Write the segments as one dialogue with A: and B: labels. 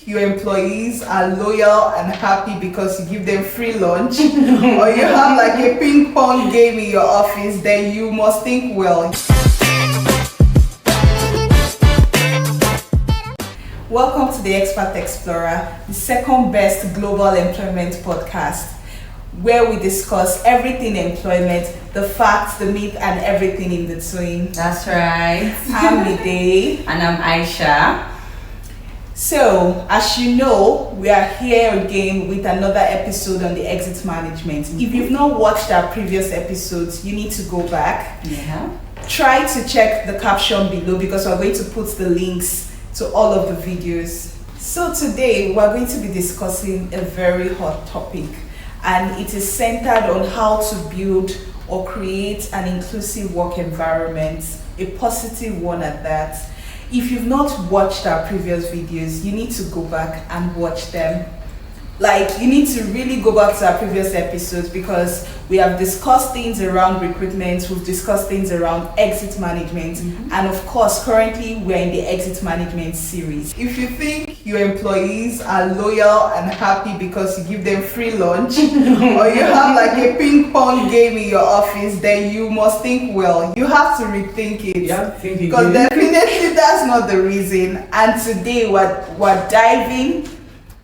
A: your employees are loyal and happy because you give them free lunch or you have like a ping pong game in your office, then you must think well. Welcome to the Expert Explorer, the second best global employment podcast, where we discuss everything employment, the facts, the myth, and everything in between.
B: That's right.
A: I'm Midday.
B: And I'm Aisha.
A: So, as you know, we are here again with another episode on the exit management. If you've not watched our previous episodes, you need to go back.
B: Yeah.
A: Try to check the caption below because we're going to put the links to all of the videos. So today we're going to be discussing a very hot topic, and it is centered on how to build or create an inclusive work environment, a positive one at that. If you've not watched our previous videos, you need to go back and watch them. Like, you need to really go back to our previous episodes because we have discussed things around recruitment, we've discussed things around exit management, and of course, currently we're in the exit management series. If you think your employees are loyal and happy because you give them free lunch or you have like a ping pong game in your office, then you must think well. You have to rethink it. Because definitely that's not the reason. And today we're diving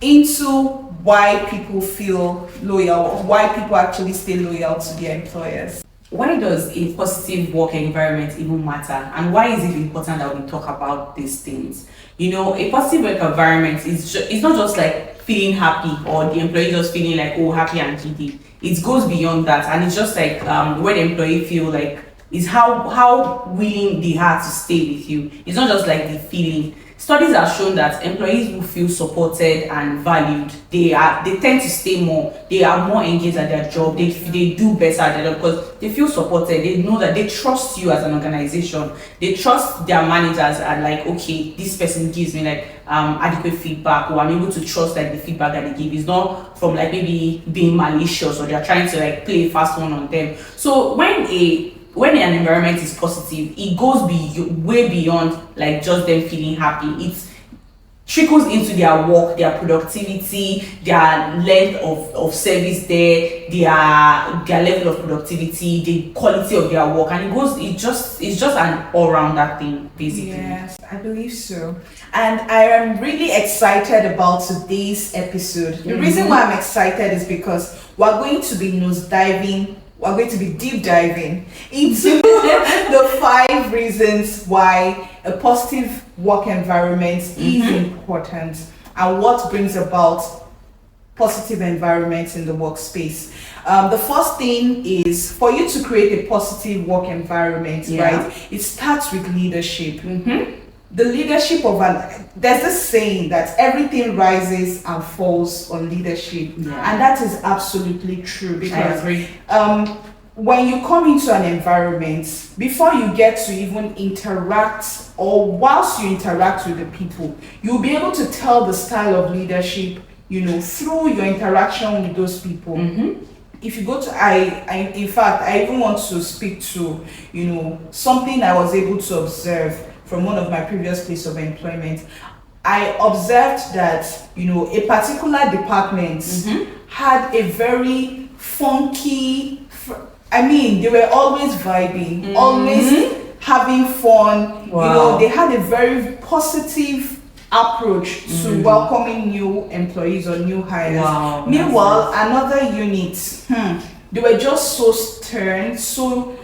A: into why people feel loyal, why people actually stay loyal to their employers.
B: Why does a positive work environment even matter? And why is it important that we talk about these things? You know, a positive work environment is it's not just like feeling happy or the employee just feeling like, oh, happy and giddy. It goes beyond that. And it's just like when the employee feel like, is how willing they are to stay with you. It's not just like the feeling. Studies have shown that employees who feel supported and valued, they tend to stay more. They are more engaged at their job. They do better at their job because they feel supported. They know that they trust you as an organization. They trust their managers and like, okay, this person gives me like adequate feedback, or I'm able to trust like the feedback that they give is not from like maybe being malicious or they're trying to like play a fast one on them. So when an environment is positive, it goes way beyond like just them feeling happy. It trickles into their work, their productivity, their length of service there, their level of productivity, the quality of their work, and it's just an all-rounder thing basically.
A: Yes, I believe so. And I am really excited about today's episode. The reason why I'm excited is because we're going to be we're going to be deep diving into the 5 reasons why a positive work environment is important and what brings about positive environments in the workspace. The first thing is for you to create a positive work environment, right? It starts with leadership. The leadership there's this saying that everything rises and falls on leadership, and that is absolutely true because when you come into an environment, before you get to even interact or whilst you interact with the people, you'll be able to tell the style of leadership, you know, through your interaction with those people. If you go to in fact I even want to speak to, you know, something I was able to observe from one of my previous places of employment. I observed that, you know, a particular department had a very funky, they were always vibing, always having fun. Wow. You know, they had a very positive approach to welcoming new employees or new hires.
B: Wow,
A: meanwhile, another unit, they were just so stern, so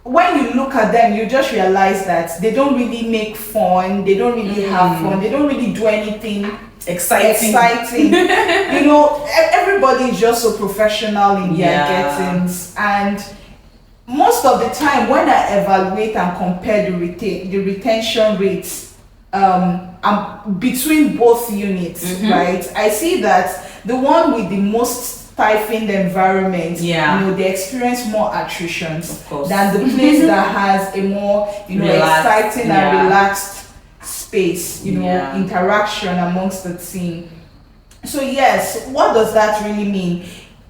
A: when you look at them, you just realize that they don't really make fun, they don't really have fun, they don't really do anything exciting. You know, everybody is just so professional in their gettings, and most of the time when I evaluate and compare the retention rates between both units, right, I see that the one with the most stifled environment, you know, they experience more attrition than the place that has a more, you know, exciting and relaxed space, you know, interaction amongst the team. So yes, what does that really mean?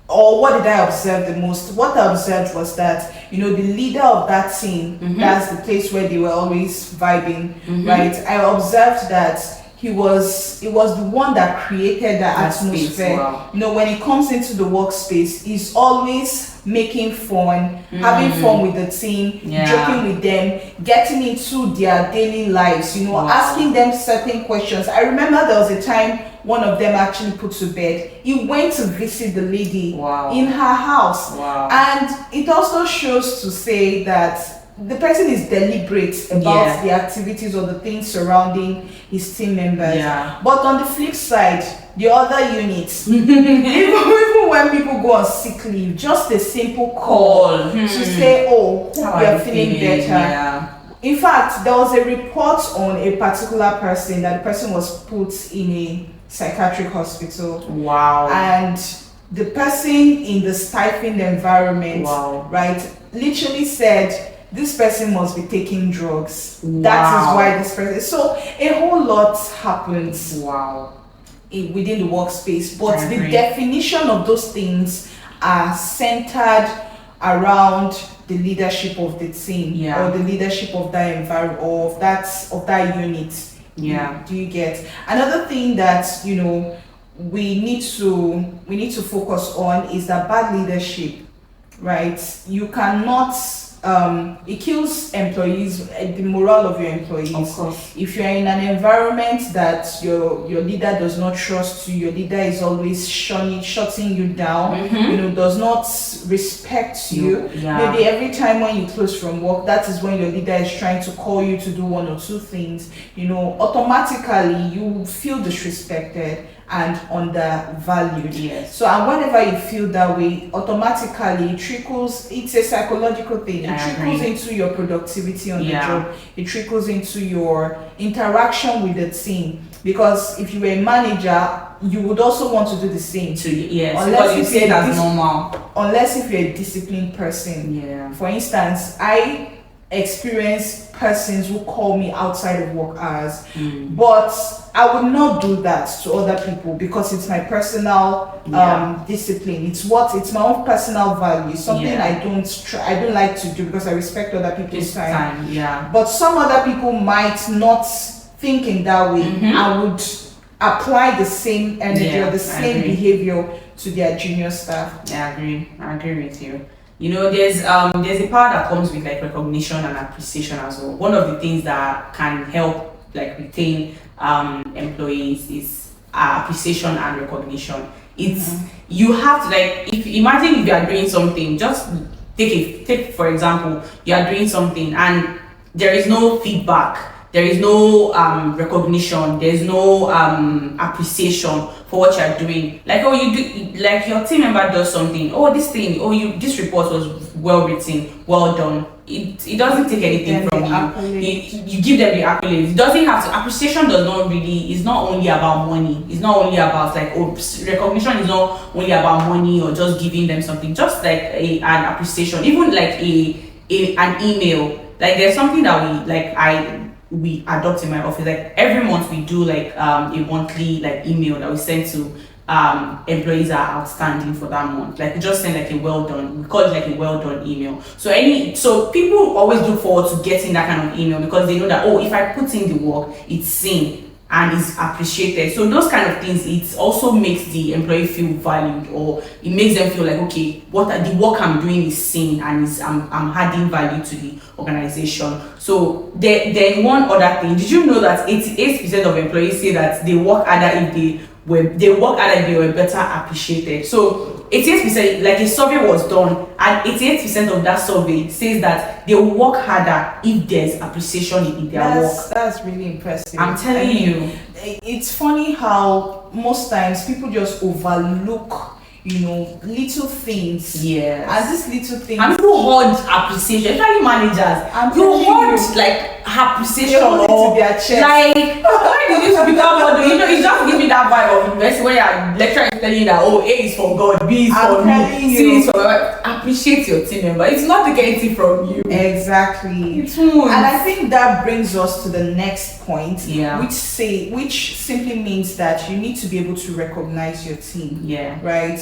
A: Or what did I observe the most? What I observed was that, you know, the leader of that team, that's the place where they were always vibing, right? I observed that he was the one that created that atmosphere.
B: Space, wow.
A: When it comes into the workspace, he's always making fun, having fun with the team, joking with them, getting into their daily lives, asking them certain questions. I remember there was a time one of them actually put to bed. He went to visit the lady in her house. And it also shows to say that the person is deliberate about the activities or the things surrounding his team members. But on the flip side, the other units, even when people go on sick leave, just a simple call to say, oh, we are feeling better. In fact, there was a report on a particular person that the person was put in a psychiatric hospital. And the person in the stifling environment, right, literally said, this person must be taking drugs. That is why this person. So a whole lot happens within the workspace, but the definition of those things are centered around the leadership of the team or the leadership of that environment or of that unit. Do you get? Another thing that we need to focus on is that bad leadership, right? You cannot it kills employees, the morale of your employees.
B: Of course.
A: If you're in an environment that your leader does not trust you, your leader is always shutting you down, does not respect you. Maybe every time when you close from work, that is when your leader is trying to call you to do one or two things. Automatically you feel disrespected and undervalued. So, and whenever you feel that way, automatically it trickles. It's a psychological thing. It trickles into your productivity on the job. It trickles into your interaction with the team. Because if you were a manager, you would also want to do the same.
B: Unless you say that's normal.
A: Unless if you're a disciplined person. For instance, I experience persons who call me outside of work hours, but I would not do that to other people because it's my personal discipline. It's my own personal value. Something I don't like to do because I respect other people's time. But some other people might not think in that way and would apply the same energy or the same behavior to their junior staff.
B: I agree with you. There's a part that comes with like recognition and appreciation as well. One of the things that can help like retain employees is appreciation and recognition. It's you have to imagine if you are doing something, just take for example, you are doing something and there is no feedback. There is no recognition. There is no appreciation for what you are doing. Like, you do, like your team member does something. This report was well written, well done. It doesn't take anything from you. You give them the accolades. It doesn't have to. Appreciation does not really. It's not only about money. It's not only about recognition. Is not only about money or just giving them something. Just like an appreciation, even like an email. Like there's something that we adopt in my office. Like every month we do a monthly email that we send to employees that are outstanding for that month. Like we just send a well done. We call it a well done email. So people always look forward to getting that kind of email because they know that if I put in the work, it's seen and is appreciated. So those kind of things, it also makes the employee feel valued, or it makes them feel like, okay, the work I'm doing is seen and I'm adding value to the organization. So then one other thing, did you know that 88% of employees say that they work harder if they were better appreciated? So 88%, like a survey was done, and 88% of that survey says that they work harder if there's appreciation in their work.
A: That's really impressive.
B: I'm telling you.
A: It's funny how most times people just overlook little things.
B: Yes.
A: And these little things.
B: And people hold appreciation, especially managers. You hold appreciation
A: to their chest.
B: Why did you become model? It just give me that vibe of university where you're lecturing keep telling you that, oh, A is for God, B is for me, C is for God. Appreciate your team member. It's not taking anything from you.
A: Exactly.
B: It won't.
A: And I think that brings us to the next point,
B: Yeah.
A: which simply means that you need to be able to recognize your team.
B: Yeah.
A: Right?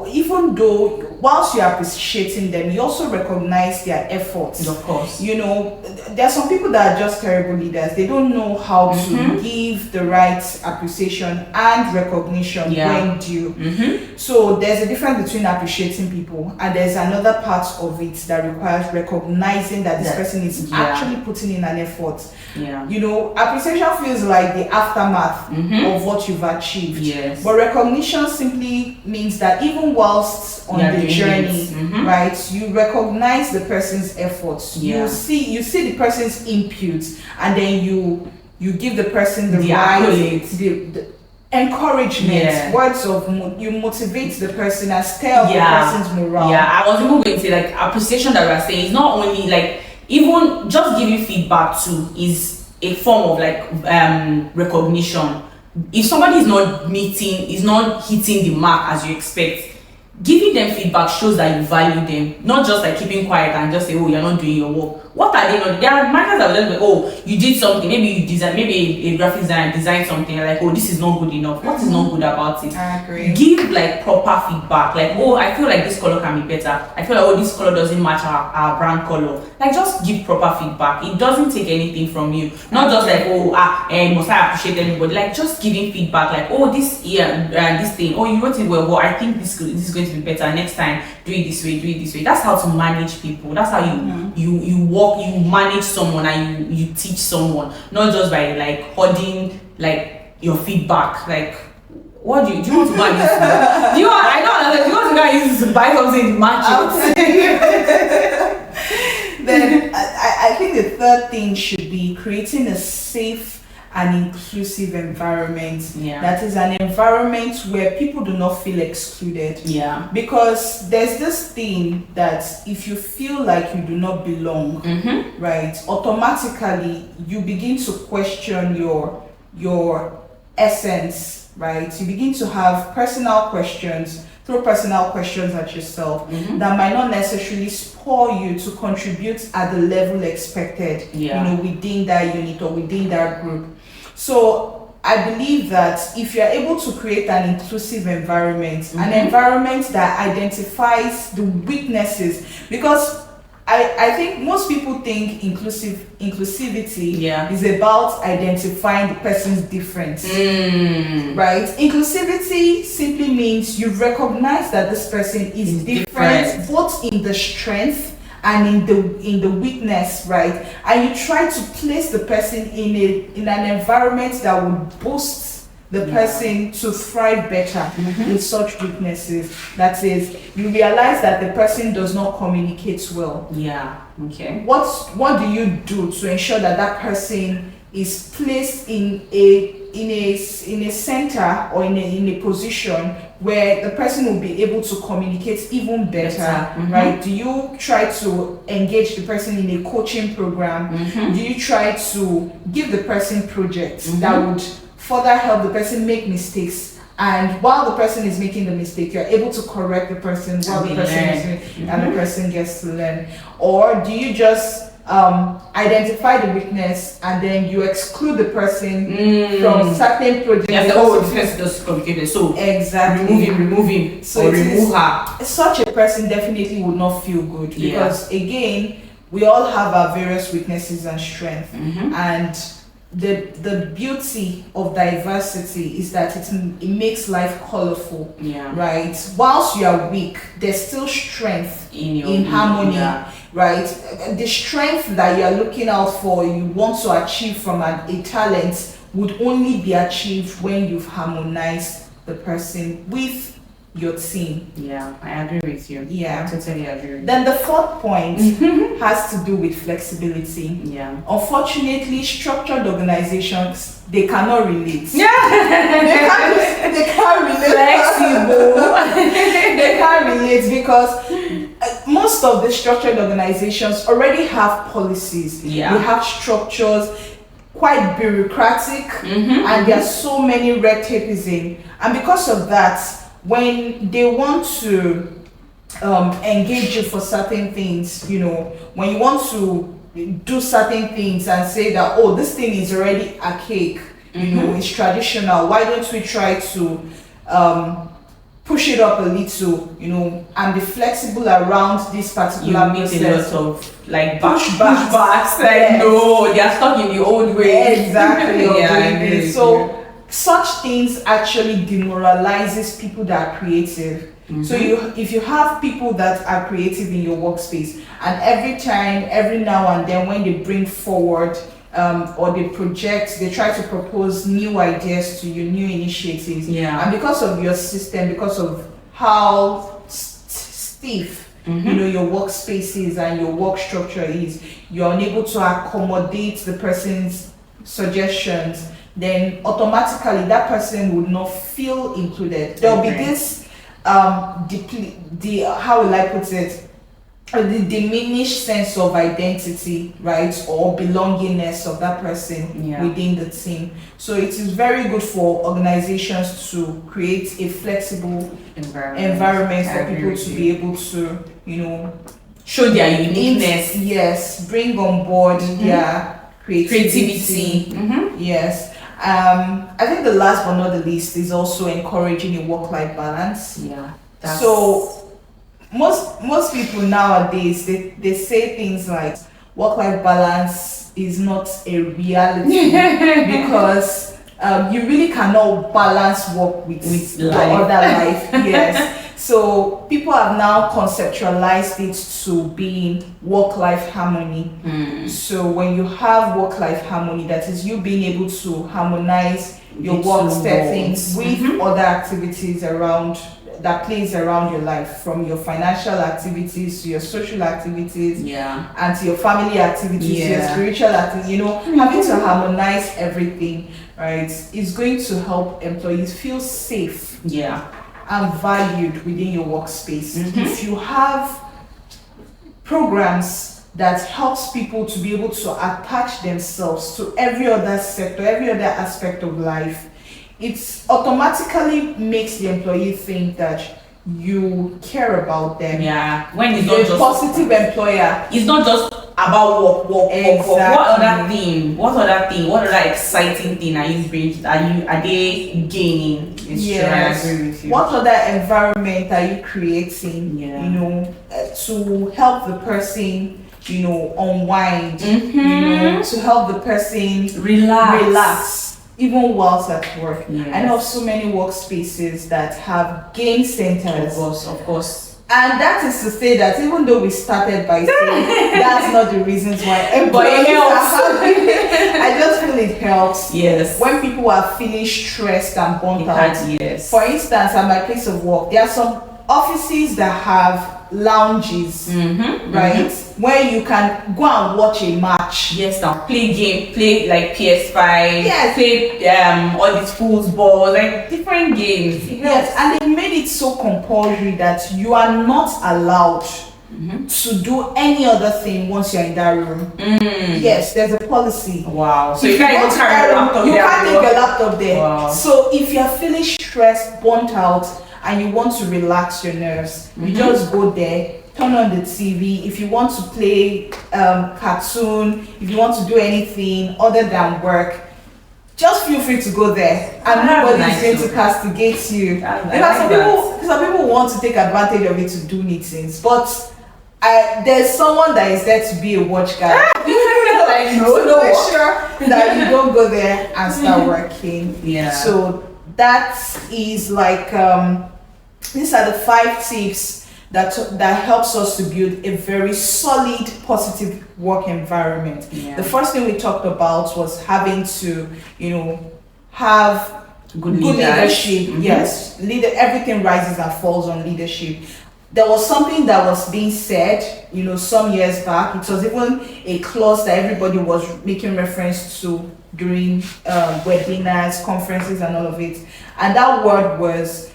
A: Even though whilst you're appreciating them, you also recognize their efforts.
B: Of course.
A: You know, there are some people that are just terrible leaders. They don't know how to give the right appreciation and recognition when due. So there's a difference between appreciating people, and there's another part of it that requires recognizing that this person is actually putting in an effort.
B: Yeah.
A: You know, appreciation feels like the aftermath of what you've achieved.
B: Yes.
A: But recognition simply means that even whilst on the journey, right, you recognize the person's efforts. You see the person's input, and then you give the person the right
B: accolades.
A: The encouragement, words of you motivate the person and stir up the person's morale.
B: Yeah, I was even going to say, like, appreciation that we're saying is not only like, even just giving feedback too is a form of like recognition. If somebody is not hitting the mark as you expect, giving them feedback shows that you value them, not just like keeping quiet and just say, oh, you're not doing your work. What are they not? There are managers that will just be, oh, you did something, maybe you design, maybe a graphic designer designed something, like, oh, this is not good enough. What is not good about it?
A: I agree.
B: Give like proper feedback, like, oh, I feel like this color can be better. I feel like, oh, this color doesn't match our brand color. Like, just give proper feedback. It doesn't take anything from you. Not just like, oh, must I appreciate everybody? Like, just giving feedback, like, oh, this this thing, oh, you wrote it well, I think this is going to be better next time. Do it this way, do it this way. That's how to manage people. That's how you manage someone and you teach someone, not just by like holding like your feedback. Like, what do you want to buy this? Do you want to guys buy something in the market?
A: Then I think the third thing should be creating a safe and inclusive environment. That is an environment where people do not feel excluded. Because there's this thing that if you feel like you do not belong, right, automatically you begin to question your essence, right? You begin to have personal questions, throw personal questions at yourself that might not necessarily spur you to contribute at the level expected, you know, within that unit or within that group. So I believe that if you're able to create an inclusive environment, an environment that identifies the weaknesses, because I think most people think inclusivity is about identifying the person's difference, right? Inclusivity simply means you recognize that this person is different, both in the strength and in the weakness, right? And you try to place the person in an environment that would boost the person to thrive better with such weaknesses. That is, you realize that the person does not communicate well. What do you do to ensure that that person is placed in a center or in a position where the person will be able to communicate even better, right? Do you try to engage the person in a coaching program? Do you try to give the person projects that would further help the person make mistakes, and while the person is making the mistake, you're able to correct the person while the person is making, and the person gets to learn? Or do you just identify the weakness and then you exclude the person from certain projects?
B: This person is complicated, so
A: exactly
B: remove him,
A: so
B: or remove her.
A: Such a person definitely would not feel good, because again, we all have our various weaknesses and strengths, and the beauty of diversity is that it makes life colorful, right? Whilst you are weak, there's still strength in harmony, right? The strength that you are looking out for, you want to achieve from a talent, would only be achieved when you've harmonized the person with your team.
B: I agree with you. I totally agree.
A: Then the fourth point has to do with flexibility. Unfortunately, structured organizations, they cannot relate. They can't relate.
B: Flexible.
A: They can't relate because most of the structured organizations already have policies. They have structures, quite bureaucratic, and there are so many red tapes in. And because of that, when they want to engage you for certain things, when you want to do certain things and say that, oh, this thing is already archaic, it's traditional, why don't we try to push it up a little, and be flexible around this particular
B: meet
A: process.
B: a lot of like
A: pushbacks.
B: Like,
A: Yes.
B: no, they are stuck in the old way.
A: Exactly.
B: Yeah, I agree with
A: So such things actually demoralizes people that are creative. So if you have people that are creative in your workspace, and every now and then when they bring forward or they try to propose new ideas to you, new initiatives, and because of your system, because of how stiff your workspace is and your work structure is, you're unable to accommodate the person's suggestions, then automatically that person would not feel included. There'll be this how will I put it, the diminished sense of identity, right, or belongingness of that person within the team. So it is very good for organizations to create a flexible environment for people to be able to,
B: show their uniqueness.
A: Yes, bring on board their creativity. Yes. I think the last but not the least is also encouraging a work-life balance. So most people nowadays, they say things like work-life balance is not a reality because you really cannot balance work with your other life. Yes. So people have now conceptualized it to being work-life harmony. So when you have work-life harmony, that is you being able to harmonize your work settings with other activities that plays around your life, from your financial activities to your social activities, and to your family activities, to your spiritual activities, having to harmonize everything, right, is going to help employees feel safe and valued within your workspace. If you have programs that helps people to be able to attach themselves to every other sector, every other aspect of life, it automatically makes the employee think that you care about them.
B: When it's
A: you're
B: not just
A: a positive employer.
B: It's not just about work.
A: Exactly.
B: What other exciting thing are they gaining?
A: Yes.
B: I agree with you.
A: What other environment are you creating? To help the person, unwind. To help the person relax. Even whilst at work. I know of so many workspaces that have game centers.
B: Of course.
A: And that is to say that even though we started by saying that's not the reasons why employees are happy, I just feel it helps.
B: Yes.
A: When people are feeling stressed and burnt out.
B: Yes.
A: For instance, at my place of work, there are some offices that have lounges, right, where you can go and watch a match.
B: Now play like PS5.
A: Yes.
B: Play all these football, like different games.
A: Yes, and they made it so compulsory that you are not allowed to do any other thing once you're in that room. Yes, there's a policy.
B: Wow. So you can't even carry your laptop there.
A: You can't take your laptop there.
B: Wow.
A: So if you're feeling stressed, burnt out, and you want to relax your nerves, you just go there, turn on the TV. If you want to play cartoon, if you want to do anything other than work, just feel free to go there, and nobody is going to castigate you. Some people want to take advantage of it to do neat things, but there's someone that is there to be a watch guy. So make sure that you don't go there and start working. So that is like these are the 5 tips that helps us to build a very solid, positive work environment. The first thing we talked about was having to, have good leadership. Yes, everything rises and falls on leadership. There was something that was being said, some years back. It was even a clause that everybody was making reference to during webinars, conferences, and all of it. And that word was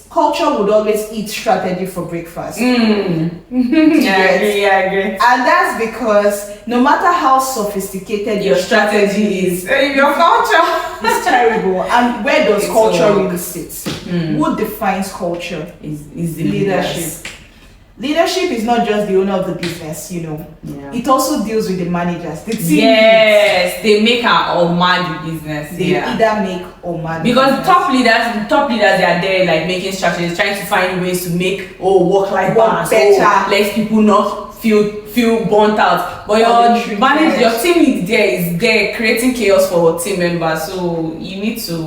A: culture would always eat strategy for breakfast.
B: I agree.
A: And that's because no matter how sophisticated your strategy is,
B: your culture
A: It's terrible. And where does
B: It's
A: culture
B: all-
A: really sit? Who defines culture?
B: Is the
A: Leadership.
B: leaders.
A: Leadership is not just the owner of the business, you know.
B: Yeah.
A: It also deals with the managers, the team.
B: Yes, they make or man the business.
A: They either make or manage.
B: Because
A: business.
B: top leaders, they are there like making strategies, trying to find ways to make work-life
A: Work
B: balance,
A: better.
B: let people not feel burnt out. But your team is there creating chaos for team members. So you need to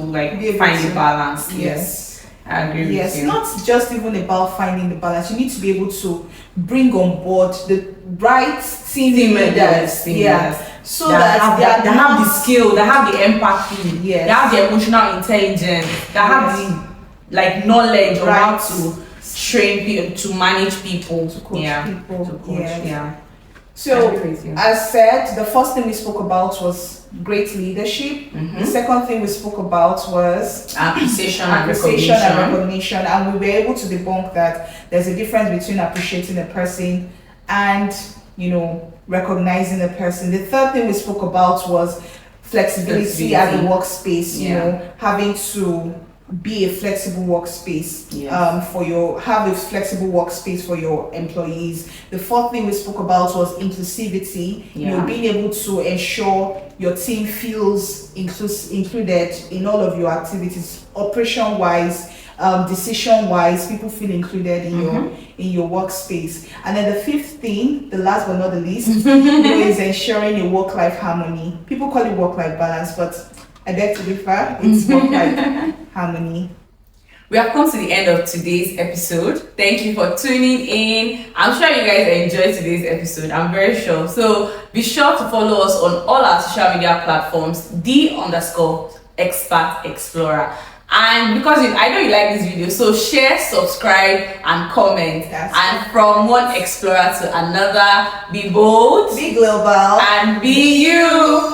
B: find the balance. Yes. I agree with you.
A: Yes, not just even about finding the balance. You need to be able to bring on board the right team leaders. So that
B: they have the skill, they have the empathy,
A: Yes.
B: they have the emotional intelligence, they have the knowledge of how to train people, to manage people,
A: to coach people.
B: to coach. Yeah.
A: So, as said, the first thing we spoke about was great leadership. The second thing we spoke about was
B: appreciation and
A: recognition. And we were able to debunk that there's a difference between appreciating a person and, recognizing a person. The third thing we spoke about was flexibility at the workspace, having to be a flexible workspace have a flexible workspace for your employees. The fourth thing we spoke about was inclusivity, being able to ensure your team feels included in all of your activities, operation wise, decision wise, people feel included in your workspace. And then the fifth thing, the last but not the least, is ensuring a work-life harmony. People call it work-life balance, but I beg to differ. It's work-life harmony.
B: We have come to the end of today's episode. Thank you for tuning in. I'm sure you guys enjoyed today's episode. I'm very sure. So be sure to follow us on all our social media platforms, _expert explorer. And because I know you like this video, so share, subscribe, and comment. And from one explorer to another, be bold,
A: be global,
B: and be you.